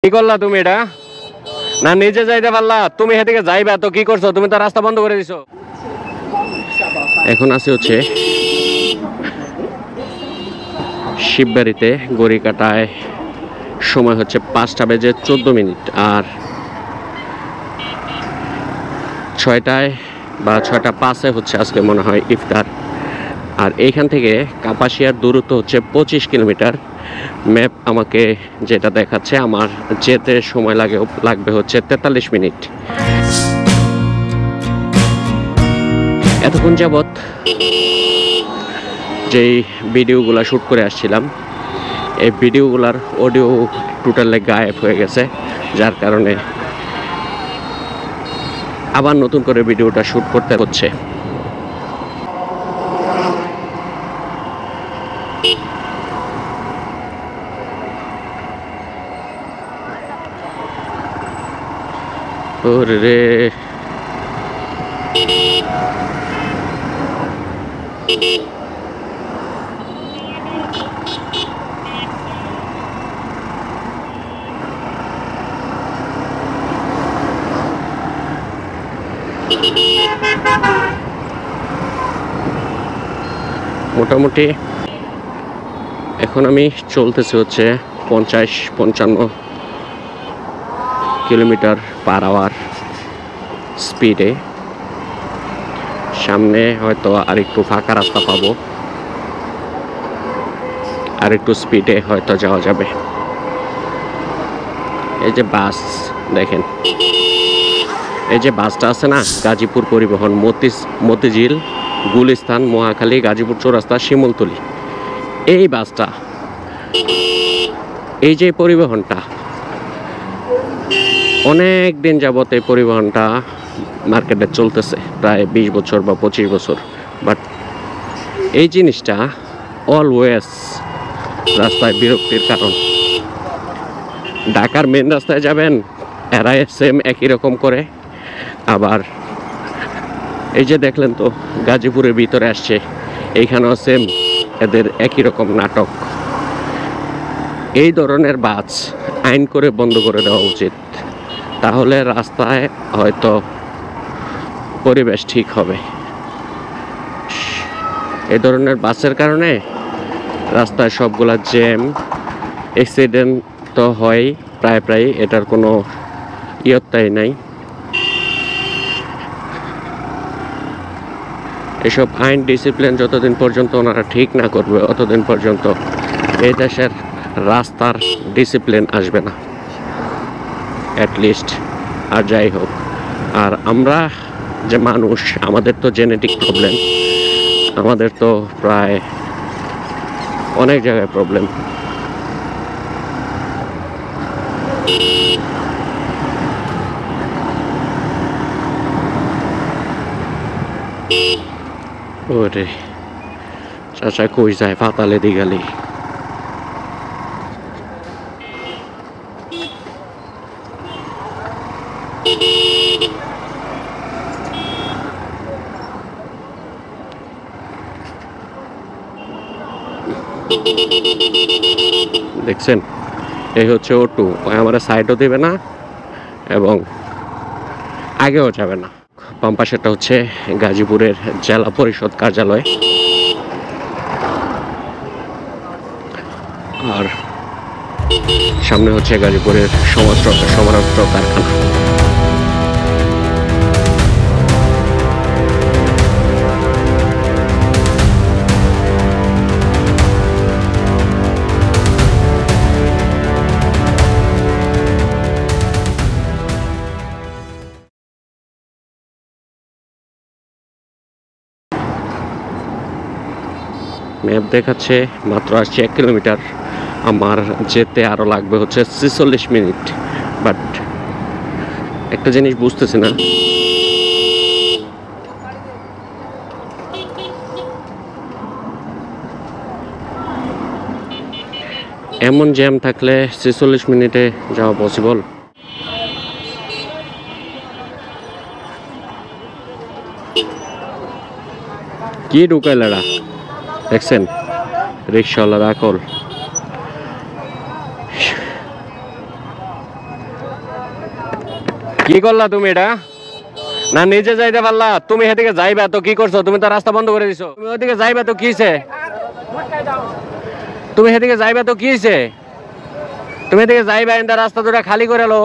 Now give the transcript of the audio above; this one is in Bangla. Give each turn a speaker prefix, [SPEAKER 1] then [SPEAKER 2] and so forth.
[SPEAKER 1] কি করলা তুমি এটা? না নিজে যাইতে পারলা? তুমি এদিকে যাইবা তো কি করছো? তুমি তো রাস্তা বন্ধ করে দিছো। এখন আছে হচ্ছে শিববাড়িতে, গড়িকাটায়। সময় হচ্ছে 5:14 আর 6টায় বা 6:05 হচ্ছে আজকে মনে হয় ইফতার। আর এইখান থেকে কাপাসিয়ার দূরত্ব হচ্ছে 25 কিলোমিটার। ম্যাপ আমাকে যেটা দেখাচ্ছে, আমার যেতে সময় লাগবে হচ্ছে 43 মিনিট। এতক্ষণ যাবৎ যেই ভিডিওগুলো শ্যুট করে আসছিলাম, এই ভিডিওগুলোর অডিও টোটালি গায়েব হয়ে গেছে, যার কারণে আবার নতুন করে ভিডিওটা শ্যুট করতে হচ্ছে। ওরে রে, মোটামুটি এখন আমি চলতেছি হচ্ছে 50-55 কিলোমিটার পার আওয়ার স্পিডে। সামনে হয়তো আরেকটু ফাঁকা রাস্তা পাবো, আরেকটু স্পিডে হয়তো যাওয়া যাবে। এই যে বাস দেখেন, এই যে বাসটা আছে না, গাজীপুর পরিবহন, মতিঝিল, গুলিস্তান, মহাখালী, গাজীপুর চৌরাস্তা, শিমুলতলি। এই বাসটা, এই যে পরিবহনটা অনেক দিন যাবত এই পরিবহনটা মার্কেটে চলতেছে, প্রায় 20 বছর বা 25 বছর। বাট এই জিনিসটা অলওয়েজ রাস্তায় বিরক্তির কারণ। ঢাকার মেন রাস্তায় যাবেন, এরা সেম একই রকম করে। আবার এই যে দেখলেন তো গাজীপুরের ভিতরে আসছে, এইখানেও সেম এদের একই রকম নাটক। এই ধরনের বাস আইন করে বন্ধ করে দেওয়া উচিত, তাহলে রাস্তায় হয়তো পরিবেশ ঠিক হবে। এই ধরনের বাসের কারণে রাস্তায় সবগুলা জ্যাম, অ্যাক্সিডেন্ট তো হয় প্রায়, এটার কোনো ইয়ত্তাই নাই। এসব আইন ডিসিপ্লিন যতদিন পর্যন্ত ওনারা ঠিক না করবে, অতদিন পর্যন্ত এই দেশের রাস্তার ডিসিপ্লিন আসবে না অ্যাটলিস্ট। আর যাই হোক, আর আমরা যে মানুষ, আমাদের তো জেনেটিক প্রবলেম, আমাদের তো প্রায় অনেক জায়গায় প্রবলেম। ওরে চাচা কই যায়, পাতালে দিগালি। দেখছেন, এই হচ্ছে অটো, আমার সাইডও দেবে না এবং আগেও যাবে না। বাম পাশেরটা হচ্ছে গাজীপুরের জেলা পরিষদ কার্যালয়, আর সামনে হচ্ছে গাজীপুরের সমরাস্ত্র কারখানা। ম্যাপ দেখাচ্ছে মাত্র আসছে 1 কিলোমিটার, আমার যেতে আরো লাগবে হচ্ছে 46 মিনিট। বাট একটা জিনিস বুঝতেছি না, এমন জ্যাম থাকলে 46 মিনিটে যাওয়া পসিবল? কি ঢুকাইলারা দেখছেন, রিক্সাওয়ালা রাখল। কি করলা তুমি এটা? না নিজে যাইতে পারলা? তুমি এদিকে যাইবা তো কি করছো? তুমি তো রাস্তা বন্ধ করে দিছো। তুমি ওদিকে যাইবা তো কিছে? তুমি এদিকে যাইবা তো কিছে? তুমি এদিকে যাইবা, ইন্দা রাস্তা দুটা খালি করে লো।